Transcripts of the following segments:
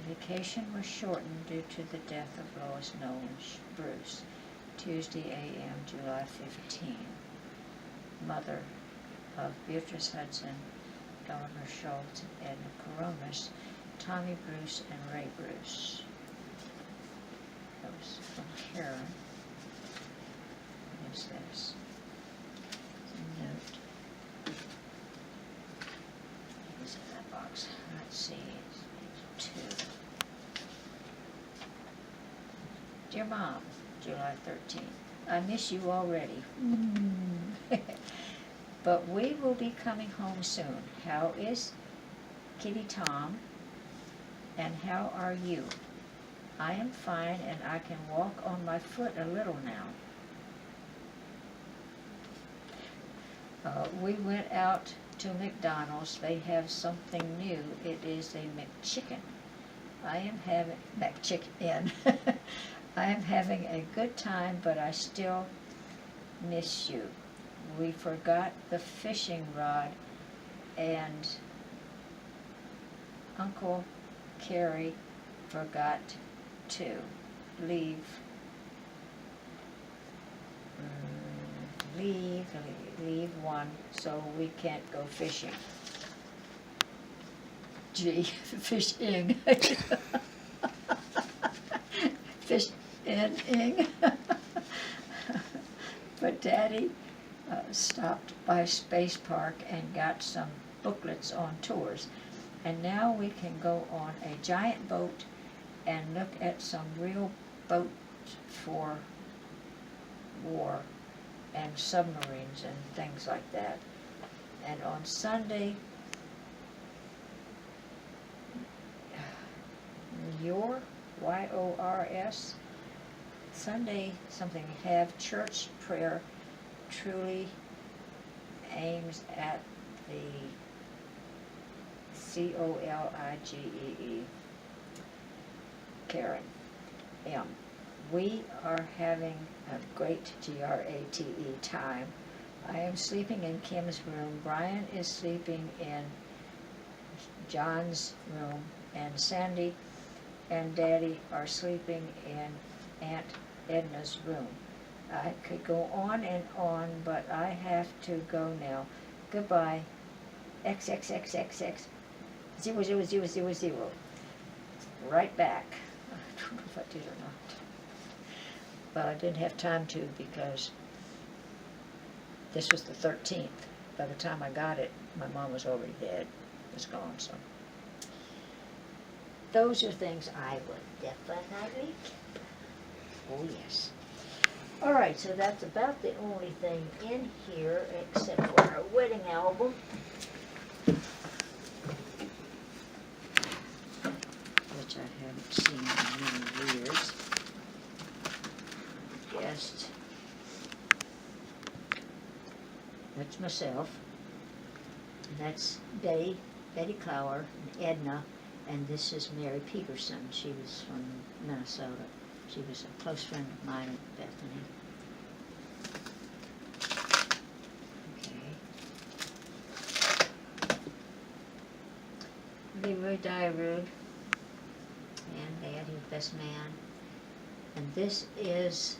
Vacation was shortened due to the death of Lois Nolan Bruce, Tuesday a.m., July 15. Mother of Beatrice Hudson, Eleanor Schultz, and Edna Coronas, Tommy Bruce, and Ray Bruce. That was from Karen. What is this? A note. What is in that box? Let's see. It's 2. Dear Mom, July 13th. I miss you already. But we will be coming home soon. How is Kitty Tom? And how are you? I am fine, and I can walk on my foot a little now. We went out to McDonald's. They have something new. It is a McChicken. I am having McChicken. I am having a good time, but I still miss you. We forgot the fishing rod, and Uncle Carrie forgot to leave one, so we can't go fishing. Gee, fishing. Fishing. But Daddy stopped by Space Park and got some booklets on tours. And now we can go on a giant boat and look at some real boats for war and submarines and things like that. And on Sunday, Y-O-R-S, Sunday something, have church prayer truly aims at the COLIGEE. Karen M. We are having a great GRATE time. I am sleeping in Kim's room. Brian is sleeping in John's room, and Sandy and Daddy are sleeping in Aunt Edna's room. I could go on and on, but I have to go now. Goodbye. XXXXX 00000. Right back. I don't know if I did or not. Well, I didn't have time to because this was the 13th. By the time I got it, my mom was already dead. Was gone, so. Those are things I would definitely keep. Oh, yes. All right, so that's about the only thing in here except for our wedding album. Which I haven't seen in many years. Just, that's myself. And that's Betty Clower, and Edna, and this is Mary Peterson. She was from Minnesota. She was a close friend of mine at Bethany. Okay. Leroy Dyrud, and Daddy's best man. And this is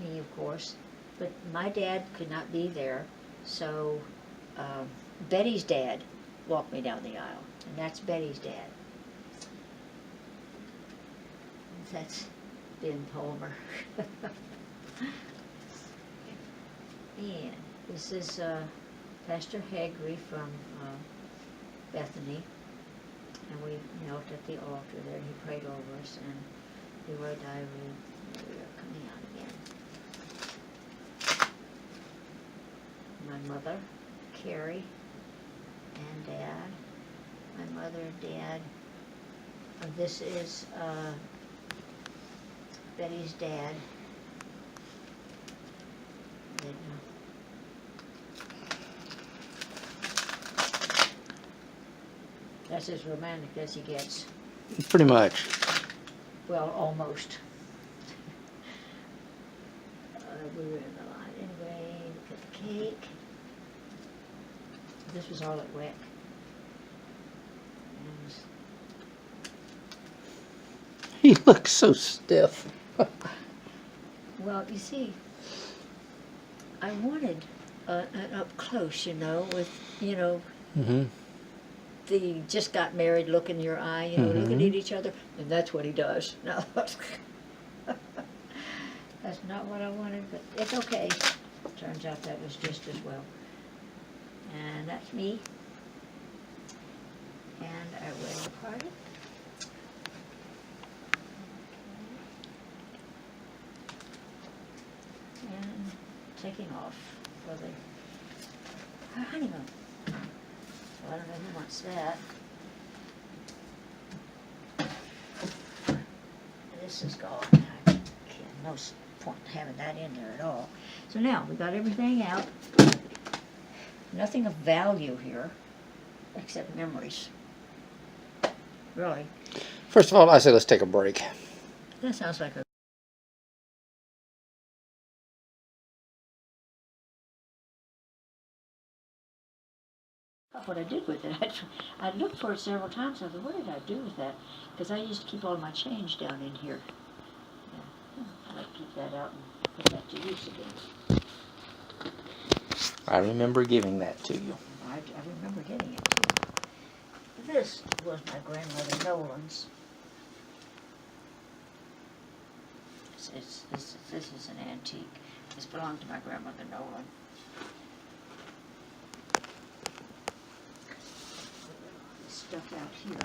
me, of course. But my dad could not be there, so Betty's dad walked me down the aisle, and that's Betty's dad. That's Ben Palmer. And this is Pastor Hagry from Bethany, and we knelt at the altar there. He prayed over us, and Leroy Dyrud, we are coming out again. My mother, Carrie, and Dad. My mother and Dad. This is Betty's dad. That's as romantic as he gets. Pretty much. Well, almost. We were in the line anyway. Look at the cake. This was all at WEC. He looks so stiff. Well, you see, I wanted an up close, with, Mm-hmm. the just got married look in your eye, looking at each other, and that's what he does. No, that's not what I wanted, but it's okay. Turns out that was just as well. And that's me. And I will part it. And taking off for the honeymoon. Well, I don't know who wants that. This is gone. No point in having that in there at all. So now we got everything out. Nothing of value here, except memories. Really. First of all, I say let's take a break. That sounds like a... What I did with it, I looked for it several times. I thought, what did I do with that? Because I used to keep all my change down in here. Yeah. I might keep that out and put that to use again. I remember giving that to you. I remember getting it to you. This was my grandmother Nolan's. This is an antique. This belonged to my grandmother Nolan. This stuff out here.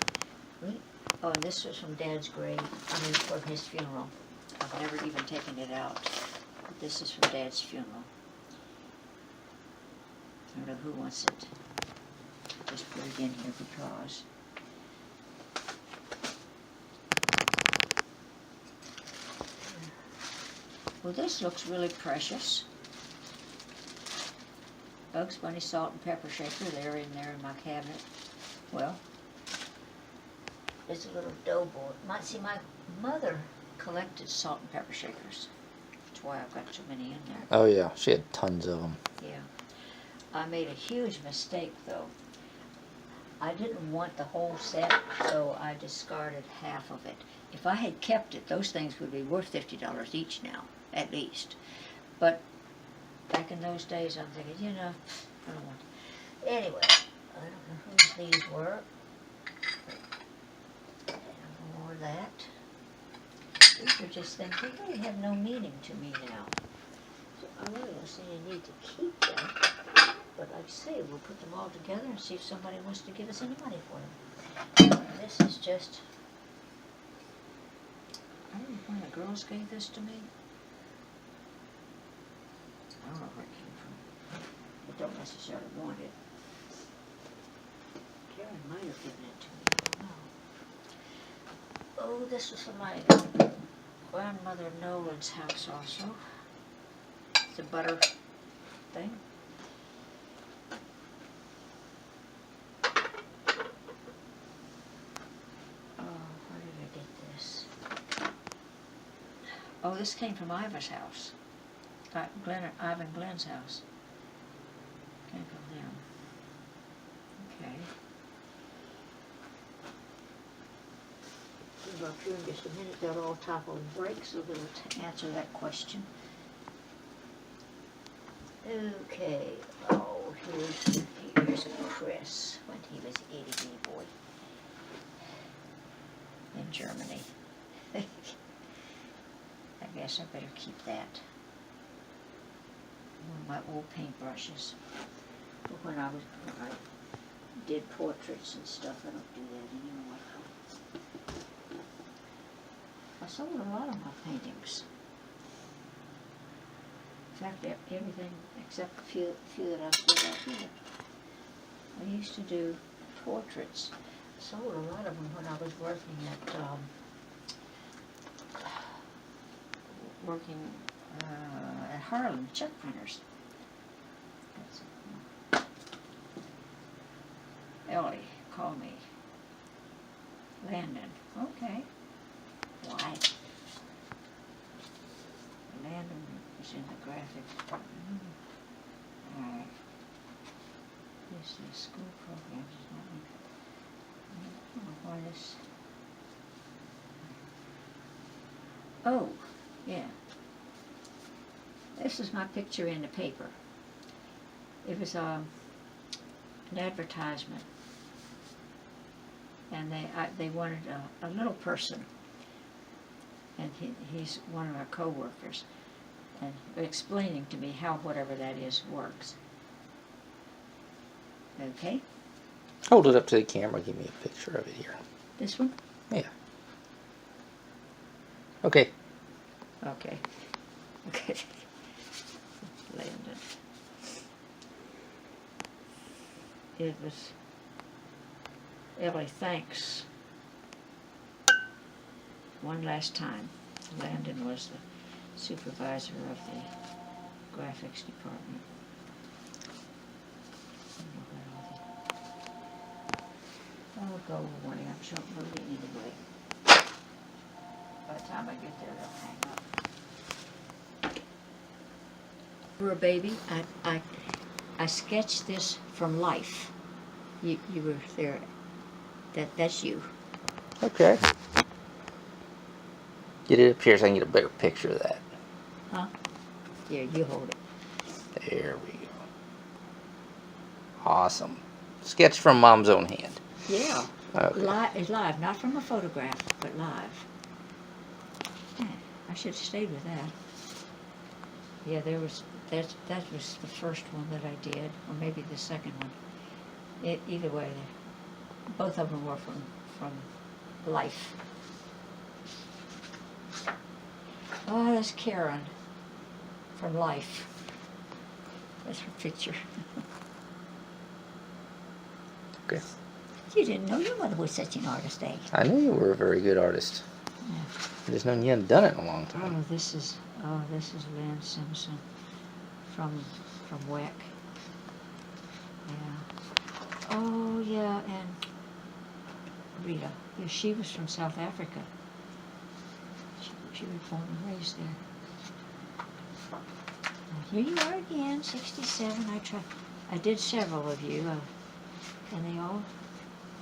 Oh, and this was from Dad's grave. From his funeral. I've never even taken it out. But this is from Dad's funeral. I don't know who wants it. Just put it in here because. Well, this looks really precious. Bugs Bunny salt and pepper shaker. They're in there in my cabinet. Well, it's a little dough board. See, my mother collected salt and pepper shakers. That's why I've got so many in there. Oh yeah, she had tons of them. Yeah. I made a huge mistake, though. I didn't want the whole set, so I discarded half of it. If I had kept it, those things would be worth $50 each now, at least. But back in those days, I'm thinking, I don't want it. Anyway, I don't know whose these were. And more of that. These are just things that really have no meaning to me now. So I really don't see any need to keep them. But like I say, we'll put them all together and see if somebody wants to give us any money for them. This is just... I don't know when the girls gave this to me. I don't know where it came from. I don't necessarily want it. Karen might have given it to me. I don't know. Oh, this was from my grandmother Nolan's house also. It's a butter thing. Oh, this came from Iva's house. Ivan Glenn's house. Came from them. Okay. We'll go through in just a minute. They'll all topple and break, so we'll answer that question. Okay. Oh, here's Chris when he was a itty boy in Germany. I guess I better keep that. One of my old paintbrushes. But when I did portraits and stuff, I don't do that anymore. I sold a lot of my paintings. In fact, everything except a few that I've put out here. I used to do portraits. I sold a lot of them when I was working at Harlem, check printers. Ellie, call me. Landon, okay. Why? Landon is in the graphics department. Alright. This is school programs, is not one. I don't know why this... Oh, yeah. This is my picture in the paper. It was an advertisement, and they wanted a little person, and he's one of our co-workers, and explaining to me how whatever that is works. Okay, Hold it up to the camera. Give me a picture of it here. this one? Yeah. Okay. Okay. Okay. Landon. It was Ellie, thanks. One last time. Landon was the supervisor of the graphics department. I'll go over one. I'm sure movie anyway. By the time I get there, they'll hang up. For a baby, I sketched this from life. You were there. That's you. Okay. Get it up here so I can get a better picture of that. Huh? Here, you hold it. There we go. Awesome. Sketch from Mom's own hand. Yeah. Okay. It's live, not from a photograph, but live. Yeah, I should have stayed with that. Yeah, that was the first one that I did, or maybe the second one. Either way, both of them were from life. Oh, that's Karen from life. That's her picture. Okay. You didn't know your mother was such an artist, eh? I knew you were a very good artist. Yeah. I just known you hadn't done it in a long time. Oh, this is Lynn Simpson from WEC. Yeah. Oh, yeah, and Rita. Yeah, she was from South Africa. She was born and raised there. Here you are again, 67. I did several of you, and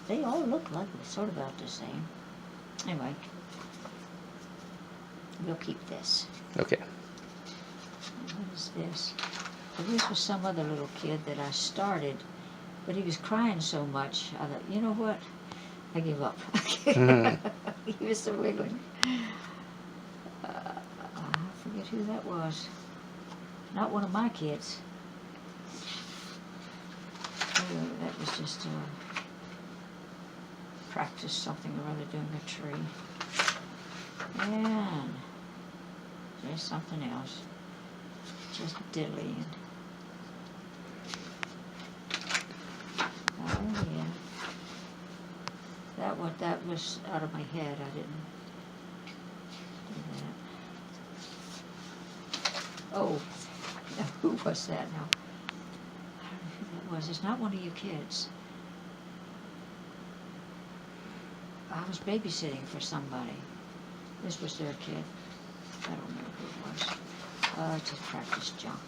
they all look like sort of about the same. Anyway, we'll keep this. Okay. What is this? Well, this was some other little kid that I started, but he was crying so much. I thought, you know what? I give up. He was so wiggling. I forget who that was. Not one of my kids. That was just practice something or other doing a tree. And there's something else. Just diddly. Oh yeah. That was out of my head. I didn't do that. Oh, now, who was that now? I don't know who that was. It's not one of you kids. I was babysitting for somebody. This was their kid. I don't remember who it was. Just practice junk.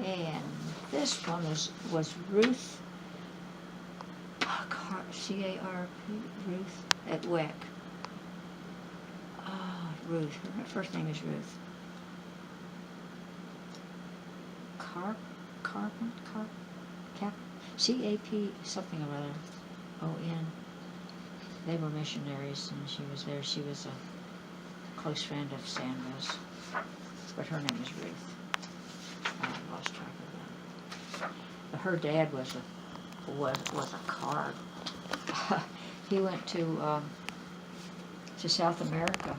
And this one was Ruth, C-A-R-P, Ruth at WEC. Ruth. Her first name is Ruth. C-A-P something or other. O-N. They were missionaries, and she was there. She was a close friend of Sandra's, but her name is Ruth. I lost track of that. But her dad was a card. He went to South America,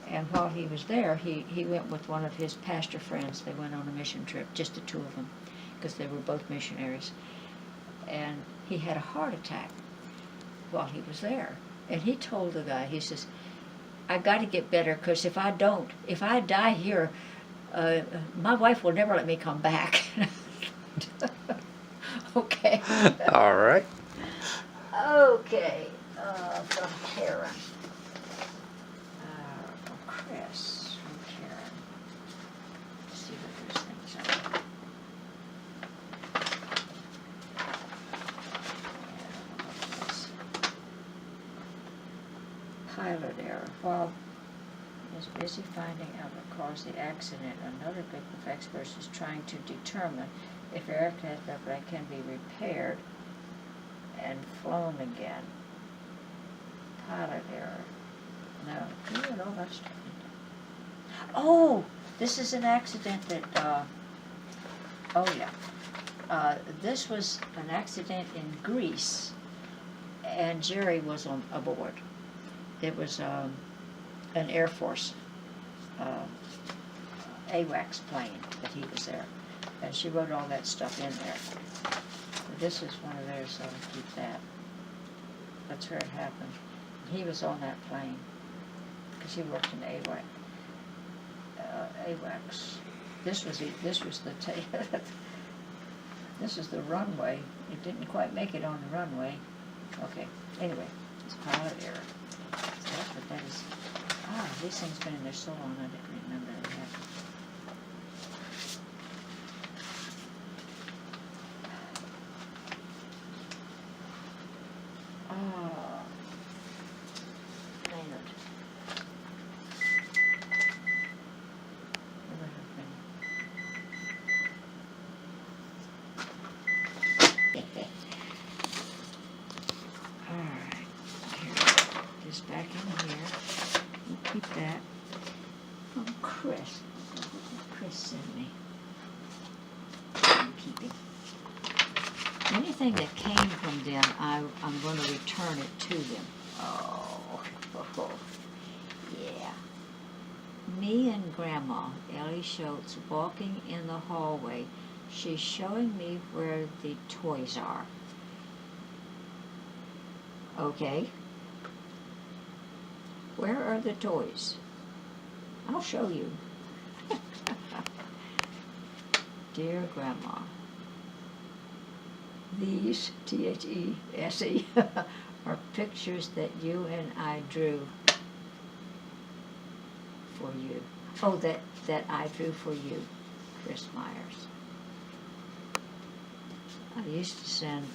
and while he was there, he went with one of his pastor friends. They went on a mission trip, just the two of them, because they were both missionaries. And he had a heart attack while he was there. And he told the guy, he says, I got to get better, because if I die here, my wife will never let me come back. Okay. All right. Okay. From Karen. From Chris. From Karen. Let's see what those things are. pilot error. While is busy finding out what caused the accident, another group of experts is trying to determine if aircraft can be repaired and flown again. Pilot error. No. Look at all that stuff. Oh, this is an accident that, this was an accident in Greece, and Jerry was on aboard. It was an Air Force AWACS plane that he was there, and she wrote all that stuff in there. This is one of theirs, so I'll keep that. That's where it happened. He was on that plane because he worked in AWACS. This was the this is the runway. It didn't quite make it on the runway. Okay. Anyway, it's pilot error. So that's what that is. These things been in there so long I didn't remember that happened. Maynard. Alright, here, this back in here. We'll keep that. From Chris. Chris sent me. I'm keeping. Anything that came from them, I'm going to return it to them. Oh, yeah. Me and Grandma, Ellie Schultz, walking in the hallway. She's showing me where the toys are. Okay. Where are the toys? I'll show you. Dear Grandma, these, These, are pictures that you and I drew for you. Oh, that I drew for you, Chris Myers. I used to send,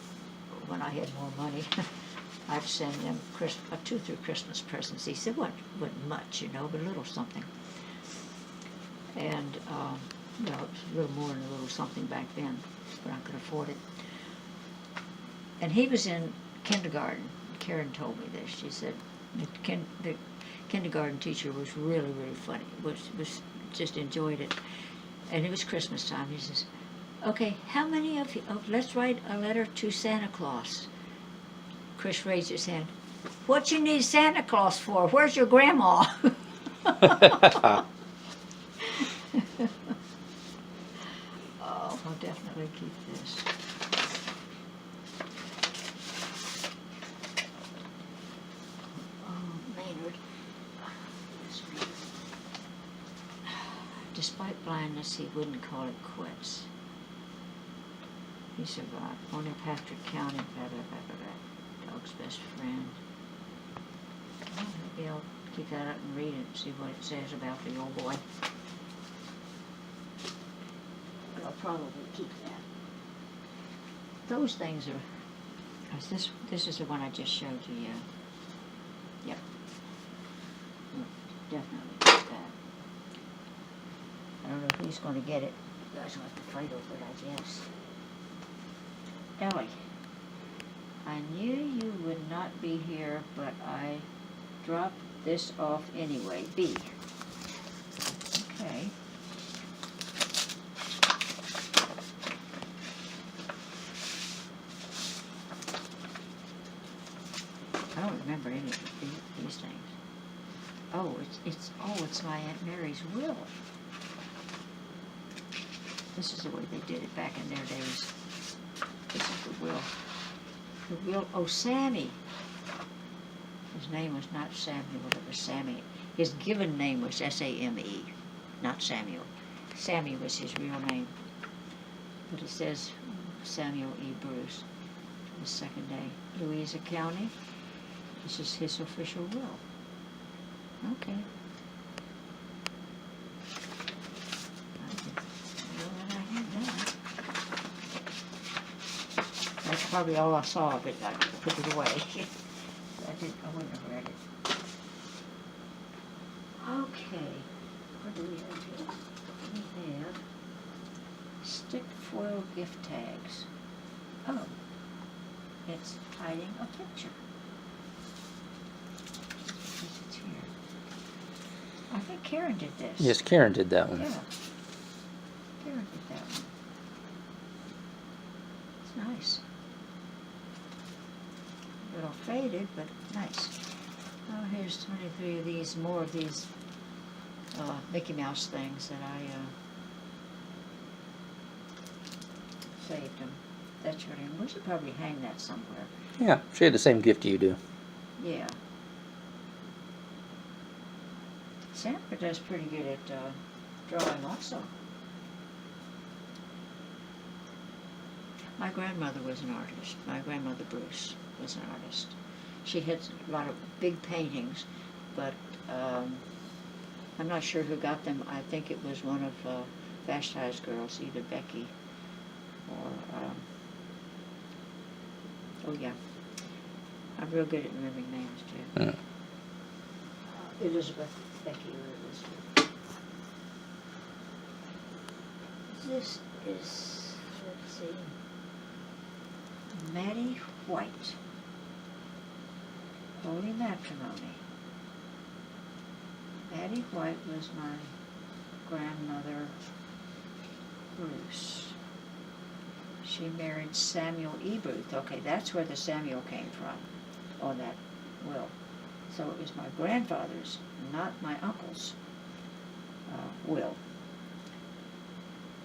when I had more money, I'd send them 2 or 3 Christmas presents. He said, wasn't much, but a little something. And, it was a little more than a little something back then, but I could afford it. And he was in kindergarten. Karen told me this. She said the kindergarten teacher was really, really funny. Was just enjoyed it. And it was Christmas time. He says, okay, how many of you, let's write a letter to Santa Claus. Chris raised his hand. What you need Santa Claus for? Where's your grandma? Oh, I'll definitely keep this. Oh, Maynard. Despite blindness, he wouldn't call it quits. He survived. Born in Patrick County, blah, blah, blah, blah, blah. Dog's best friend. Well, maybe I'll keep that up and read it and see what it says about the old boy. But I'll probably keep that. Those things are, this is the one I just showed you, yeah. Yep. Definitely keep that. I don't know if he's going to get it. You guys will have to fight over it, I guess. Ellie, I knew you would not be here, but I dropped this off anyway. B. Okay. I don't remember any of these things. Oh, it's my Aunt Mary's will. This is the way they did it back in their days. This is the will. The will. Oh, Sammy. His name was not Samuel, it was Sammy. His given name was S-A-M-E, not Samuel. Sammy was his real name. But it says Samuel E. Bruce. The second day. Louisa County. This is his official will. Okay. That's probably all I saw of it. I put it away. I wouldn't have read it. Okay, what do we have here? We have stick foil gift tags. Oh, it's hiding a picture. It's here. I think Karen did this. Yes, Karen did that one. Yeah. Karen did that one. It's nice. A little faded, but nice. Oh, here's 23 of these, more of these Mickey Mouse things that I saved them. That's what we should probably hang that somewhere. Yeah, she had the same gift you do. Yeah. Sanford does pretty good at drawing also. My grandmother was an artist. My grandmother Bruce was an artist. She had a lot of big paintings, but I'm not sure who got them. I think it was one of Vashti's girls, either Becky or, oh yeah. I'm real good at remembering names too. Mm. Elizabeth, Becky or Elizabeth. This is, let's see, Maddie White. Holy Matrimony. Maddie White was my grandmother Bruce. She married Samuel E. Booth. Okay, that's where the Samuel came from on that will. So it was my grandfather's, not my uncle's will.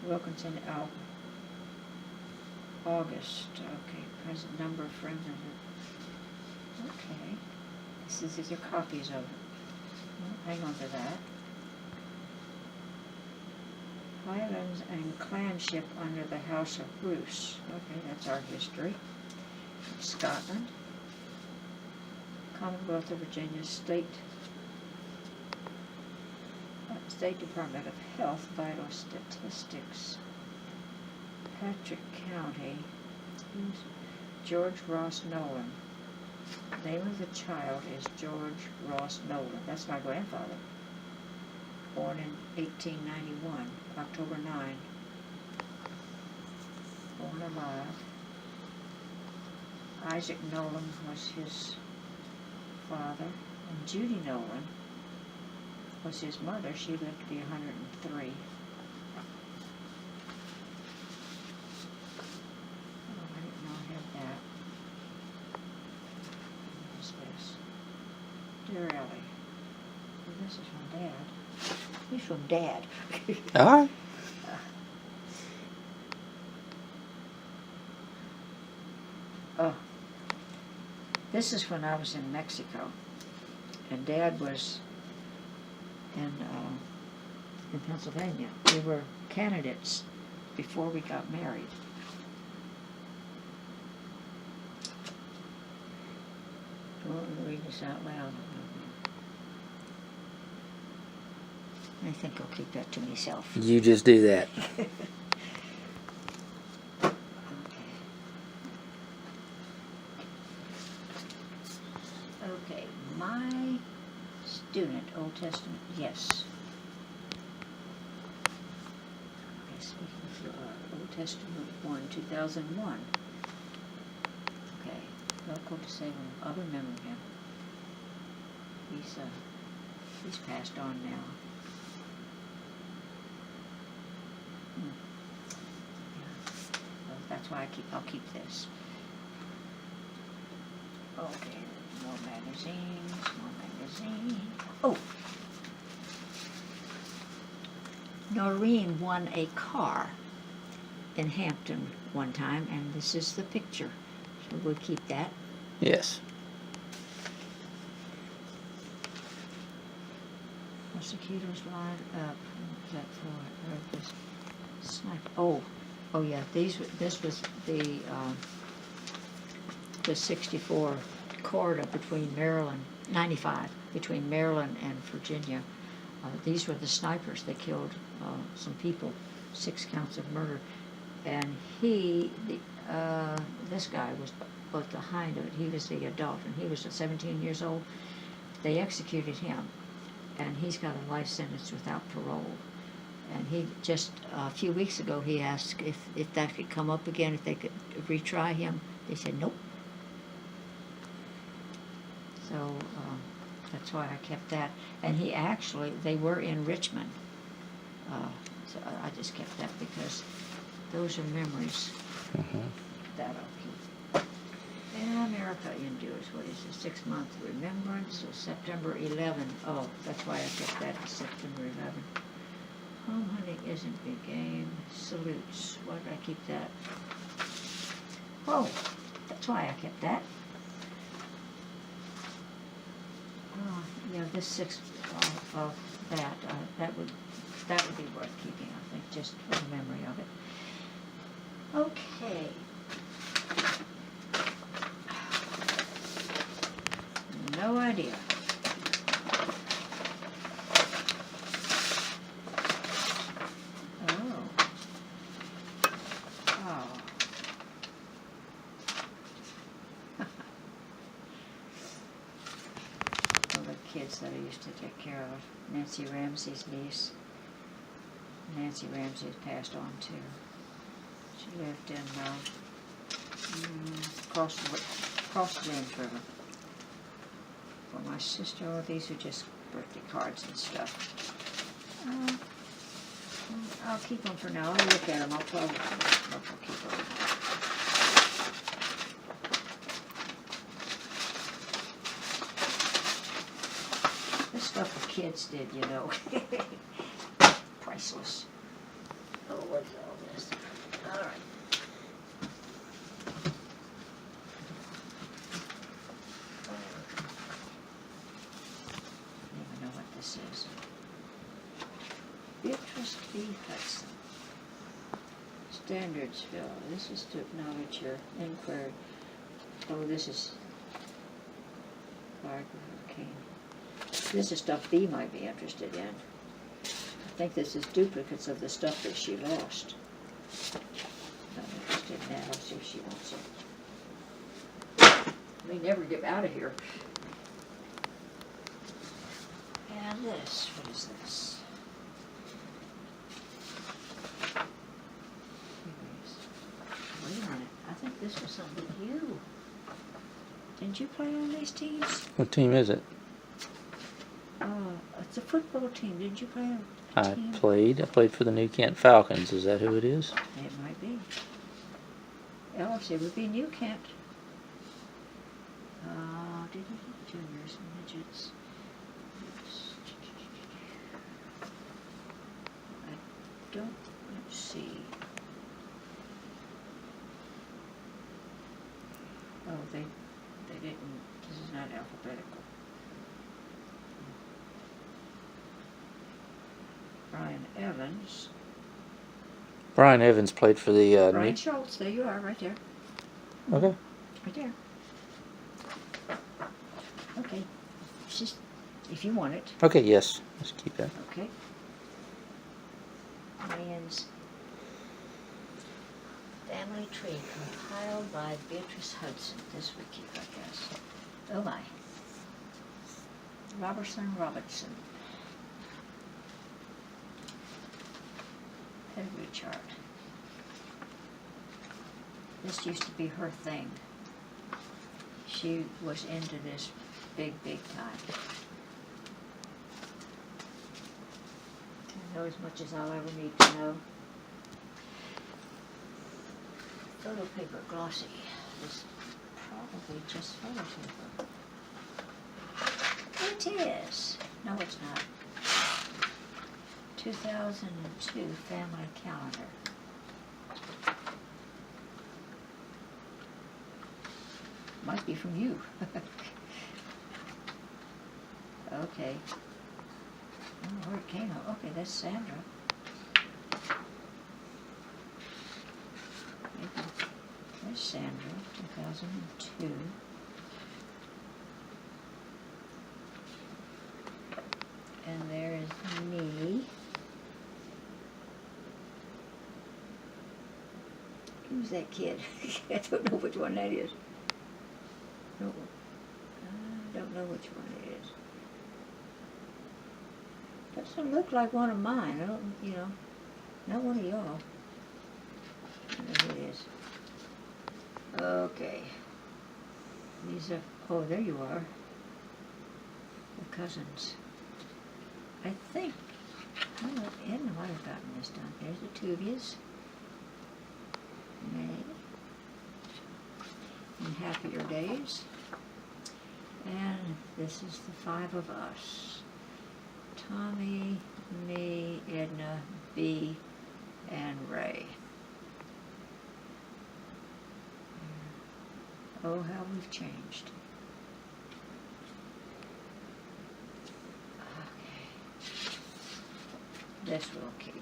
Wilkinson L. August. Okay, present number of friends. Okay. These are copies of it. Well, hang on to that. Highlands and clanship under the House of Bruce. Okay, that's our history. Scotland. Commonwealth of Virginia State Department of Health Vital Statistics. Patrick County. George Ross Nolan. The name of the child is George Ross Nolan. That's my grandfather. Born in 1891, October 9. Born alive. Isaac Nolan was his father, and Judy Nolan was his mother. She lived to be 103. Oh, I didn't know I had that. What is this? Dear Ellie. Well, this is from Dad. He's from Dad. All right. Oh. This is when I was in Mexico, and Dad was in Pennsylvania. We were candidates before we got married. Do you want me to read this out loud? I think I'll keep that to myself. You just do that. Okay, my student, Old Testament, yes. Okay, speaking of Old Testament 1, 2001. Okay, local to save him. I'll remember him. He's passed on now. Yeah. Well, that's why I'll keep this. Okay, more magazines. Oh! Noreen won a car in Hampton one time, and this is the picture. So we'll keep that. Yes. Prosecutors lined up. What was that for? This sniper. Oh yeah. This was the 64 corridor between Maryland, 95 between Maryland and Virginia. These were the snipers that killed some people, 6 counts of murder, and this guy was both behind it. He was the adult, and he was 17 years old. They executed him, and he's got a life sentence without parole. And he just a few weeks ago he asked if that could come up again, if they could retry him. They said nope. So that's why I kept that. And he actually, they were in Richmond. So I just kept that because those are memories that I'll keep. And America endures. What is it? 6 month remembrance of September 11. Oh, that's why I kept that, September 11. Home hunting isn't big game. Salutes. Why did I keep that? Oh, that's why I kept that. Oh, yeah, this 6 of that, that would be worth keeping, I think, just for the memory of it. Okay. No idea. Kids that I used to take care of. Nancy Ramsey's niece. Nancy Ramsey has passed on too. She lived in across the James River. For my sister, oh, these are just birthday cards and stuff. I'll keep them for now. I'll look at them. I'll keep them. Stuff the kids did, you know. Priceless. Oh, what's all this? All right. I don't even know what this is. Beatrice B. Hudson. Standardsville. This is to acknowledge your inquiry. Oh, this is Barbara King. This is stuff Bee might be interested in. I think this is duplicates of the stuff that she lost. I'm interested in that. I'll see if she wants it. We never get out of here. And this, what is this? Wait a minute. I think this was something you. Didn't you play on these teams? What team is it? It's a football team. Did you play on a team? I played for the New Kent Falcons. Is that who it is? It might be. Else it would be New Kent. Juniors and midgets. I don't see. Oh, they didn't. This is not alphabetical. Brian Evans. Brian Evans played for the... Brian Schultz, there you are, right there. Okay. Right there. Okay. It's just, if you want it. Okay, yes. Let's keep that. Okay. Ryan's family tree compiled by Beatrice Hudson. This we keep, I guess. Oh my. Robertson. Pedigree chart. This used to be her thing. She was into this big time. I know as much as I'll ever need to know. Photo paper glossy. This is probably just photo paper. It is. No, it's not. 2002 family calendar. Might be from you. Okay. I don't know where it came from. Okay, that's Sandra. Maybe. There's Sandra, 2002. And there is me. Who's that kid? I don't know which one that is. No, I don't know which one it is. Doesn't look like one of mine. I don't, you know, not one of y'all. I don't know who it is. Okay. These are, oh, there you are. The cousins. I think, oh, Edna might have gotten this done. There's the two of yous. May. And Happier Days. And this is the five of us. Tommy, me, Edna, B, and Ray. Oh, how we've changed. Okay. This we'll keep.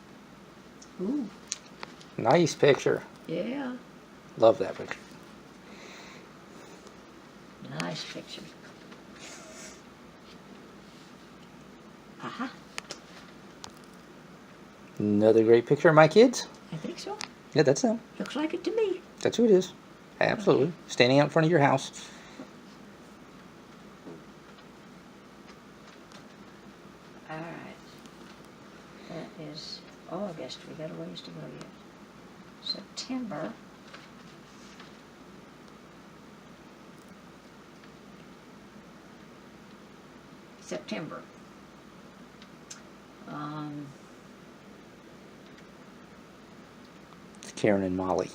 Ooh, Nice picture. yeah, Love that picture. nice picture. Aha, Another great picture of my kids. I think so. Yeah, that's them. Looks like it to me. That's who it is. Absolutely. Standing out in front of your house. All right. That is August. We got a ways to go yet. September. September. It's Karen and Molly.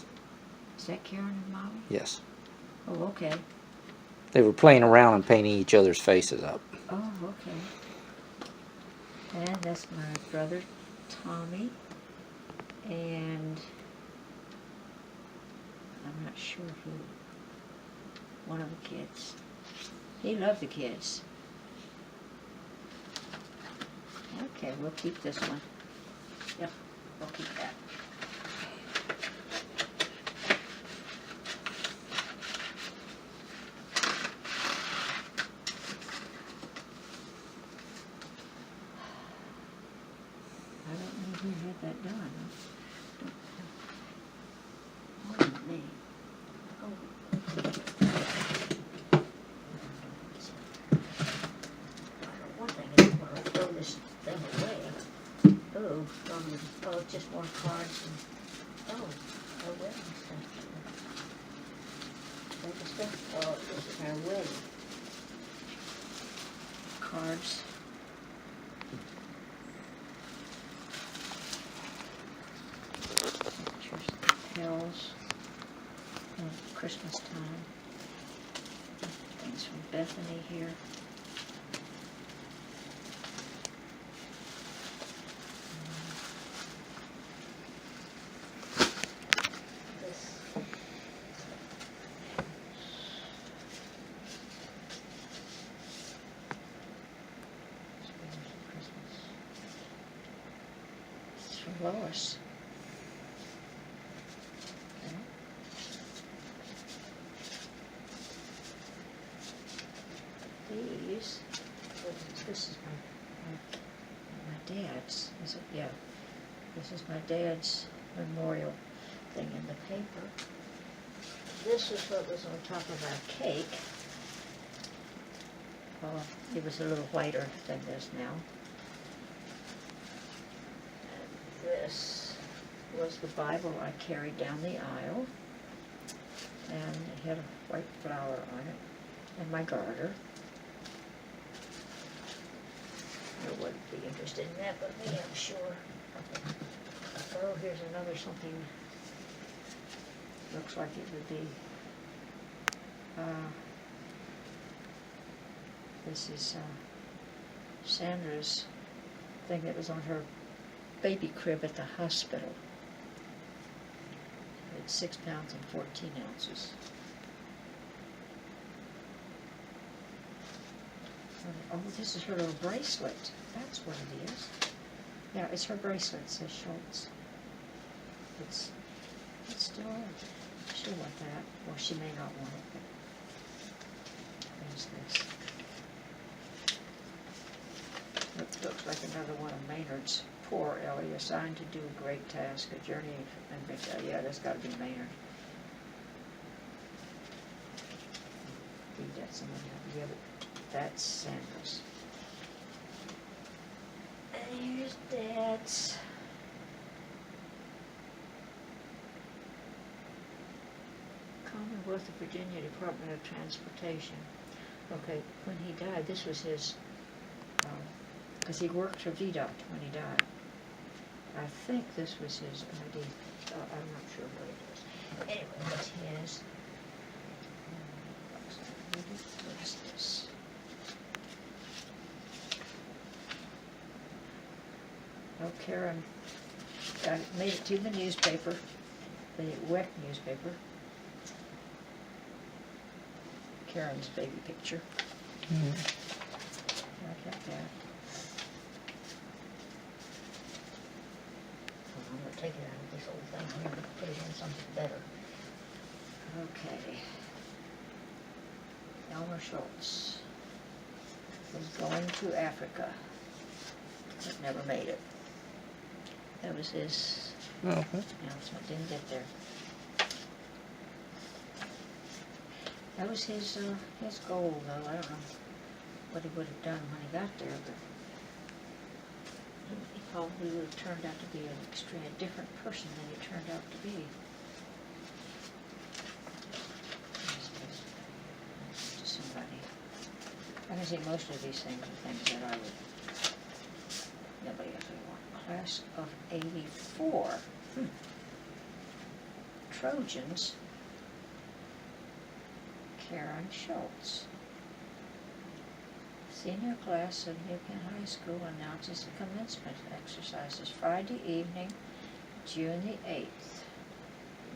Is that Karen and Molly? Yes. Oh, okay. They were playing around and painting each other's faces up. Oh, okay. And that's my brother, Tommy. And I'm not sure who. One of the kids. He loved the kids. Okay, we'll keep this one. Yep, we'll keep that. I don't know who had that done. Wasn't me. One thing I didn't want to throw this thing away. Oh, it's just more cards and, wedding stuff. Wedding stuff? Oh, this is our wedding. Cards. Pictures, pills, and Christmas time. Things from Bethany here. This. This is from Lois. Okay. These, this is my dad's, is it? Yeah. This is my dad's memorial thing in the paper. This is what was on top of our cake. It was a little whiter than this now. And this was the Bible I carried down the aisle. And it had a white flower on it. And my garter. I wouldn't be interested in that, but me, I'm sure. Oh, here's another something. Looks like it would be. This is Sandra's thing that was on her baby crib at the hospital. It's 6 pounds and 14 ounces. Oh, this is her little bracelet. That's what it is. Yeah, it's her bracelet. It says Schultz. It's still, she'll want that. Or she may not want it, but there's this. It looks like another one of Maynard's. Poor Ellie, assigned to do a great task, a journey and victory. Yeah, that's got to be Maynard. Read that someone. Yeah, but that's Sandra's. Here's Dad's. Commonwealth of Virginia Department of Transportation. Okay, when he died, this was his, because he worked for VDOT when he died. I think this was his ID. I'm not sure what it is. Anyway, it's his. What is this? Oh, Karen made it to the newspaper, the WEC newspaper. Karen's baby picture. Mm. Like that. I'm going to take it out of this old thing here and put it in something better. Okay. Elmer Schultz was going to Africa, but never made it. That was his announcement. Didn't get there. That was his goal, though. I don't know what he would have done when he got there, but he probably would have turned out to be a different person than he turned out to be. To somebody. I can see most of these things are things that I would. Nobody else would want. Class of '84. Trojans. Karen Schultz. Senior class of Newton High School announces the commencement exercises Friday evening, June the 8th,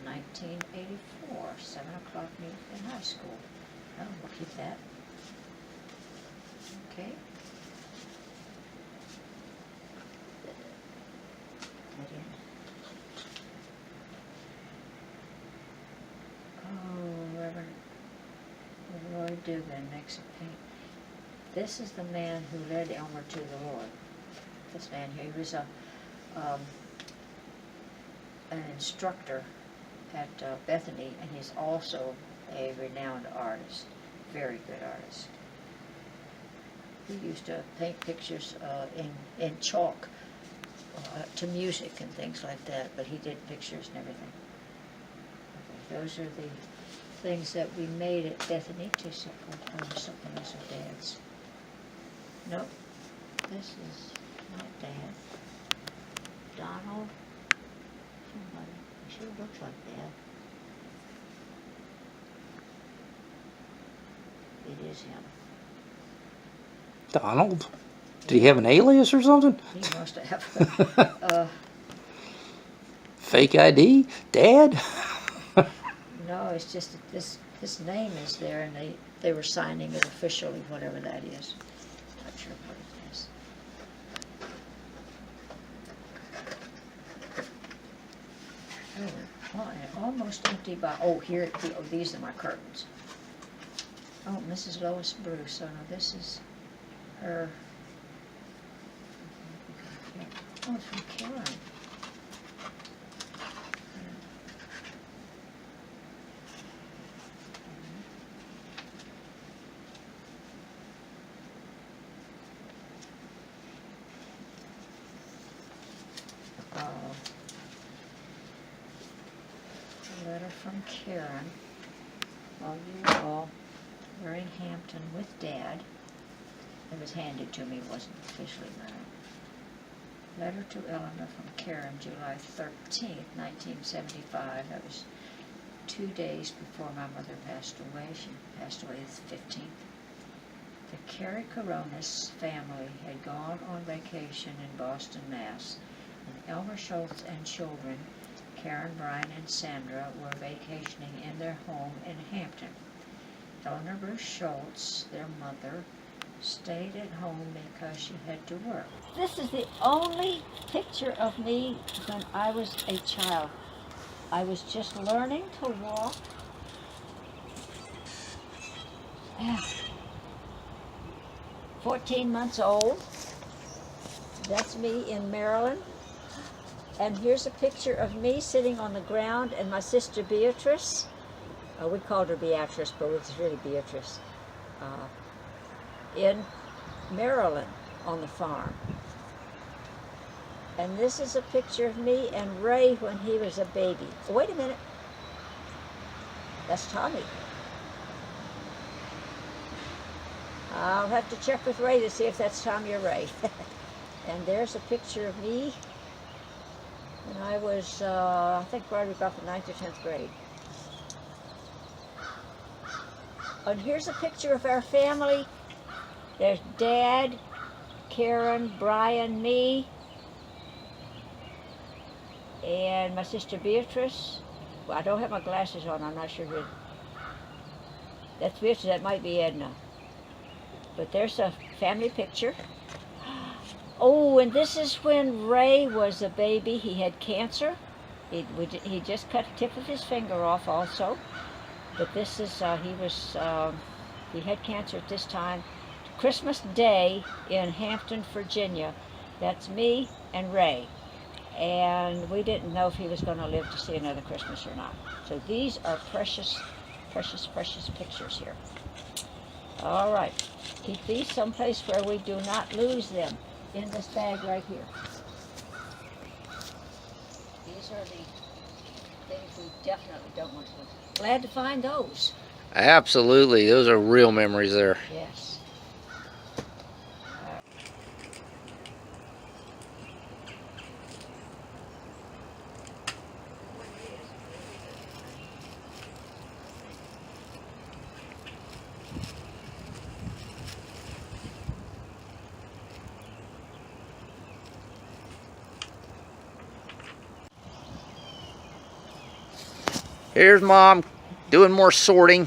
1984, 7 o'clock Newton High School. Oh, we'll keep that. Okay. That in. Oh, Reverend Roy Dugan makes a paint. This is the man who led Elmer to the Lord. This man here, he was an instructor at Bethany, and he's also a renowned artist, very good artist. He used to paint pictures in chalk to music and things like that, but he did pictures and everything. Okay, those are the things that we made at Bethany to support something else of Dad's. Nope, this is not Dad. Donald, somebody, he sure looks like Dad. It is him. Donald? Did he have an alias or something? He must have. Fake ID? Dad? No, it's just that this name is there, and they were signing it officially, whatever that is. Not sure what it is. Oh, almost empty oh, here, these are my curtains. Oh, Mrs. Lois Bruce. Oh, no, this is her. Oh, it's from Karen. A letter from Karen. While you were all were in Hampton with Dad. It was handed to me, it wasn't officially mine. Letter to Eleanor from Karen, July 13th, 1975. That was 2 days before my mother passed away. She passed away the 15th. The Carrie Coronas family had gone on vacation in Boston, Mass. And Elmer Schultz and children, Karen, Brian, and Sandra, were vacationing in their home in Hampton. Eleanor Bruce Schultz, their mother, stayed at home because she had to work. This is the only picture of me when I was a child. I was just learning to walk. 14 months old. That's me in Maryland. And here's a picture of me sitting on the ground and my sister Beatrice. We called her Beatrice, but it was really Beatrice. In Maryland on the farm. And this is a picture of me and Ray when he was a baby. Oh, wait a minute. That's Tommy. I'll have to check with Ray to see if that's Tommy or Ray. And there's a picture of me when I was, I think probably about the 9th or 10th grade. And here's a picture of our family. There's Dad, Karen, Brian, me, and my sister Beatrice. Well, I don't have my glasses on, I'm not sure who. That's Beatrice, that might be Edna. But there's a family picture. Oh, and this is when Ray was a baby. He had cancer. He just cut the tip of his finger off also. But this is, he had cancer at this time. Christmas Day in Hampton, Virginia. That's me and Ray. And we didn't know if he was going to live to see another Christmas or not. So these are precious, precious, precious pictures here. All right. Keep these someplace where we do not lose them. In this bag right here. These are the things we definitely don't want to lose. Glad to find those. Absolutely. Those are real memories there. Yes. Here's Mom doing more sorting.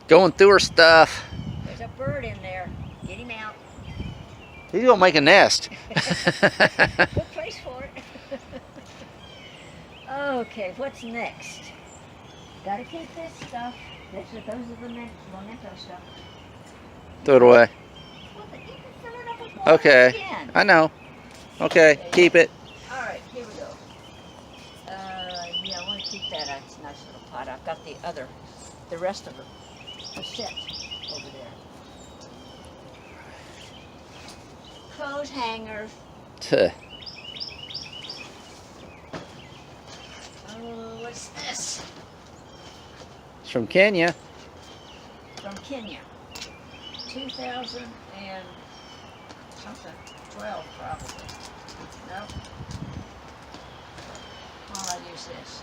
Going through her stuff. There's a bird in there. Get him out. He's gonna make a nest. Good place for it. Okay, what's next? Gotta keep this stuff. Those are the memento stuff. Throw it away. Well, but you can fill it up with water Okay. again. I know. Okay, keep it. All right, here we go. Yeah, I want to keep that. It's a nice little pot. I've got the rest of the set over there. Clothes hanger. Tuh. Oh, what's this? It's from Kenya. From Kenya. 2000 and something. 12 probably. Nope. I'll use this.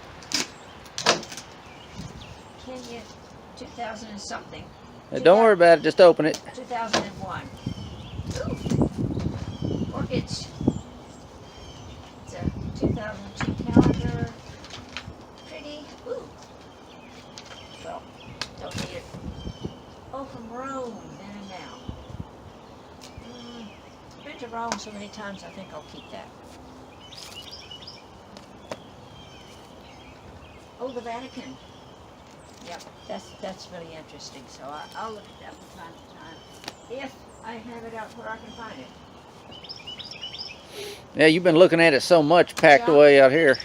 Kenya, 2000 and something. Hey, don't worry about it. Just open it. 2001. Ooh. Orchids. It's a 2002 calendar. Pretty. Ooh. Well, don't need it. Oh, from Rome. Then and now. Been to Rome so many times, I think I'll keep that. Oh, the Vatican. Yep, that's really interesting. So I'll look at that from time to time if I have it out where I can find it. Yeah, you've been looking at it so much packed Yeah. away out here.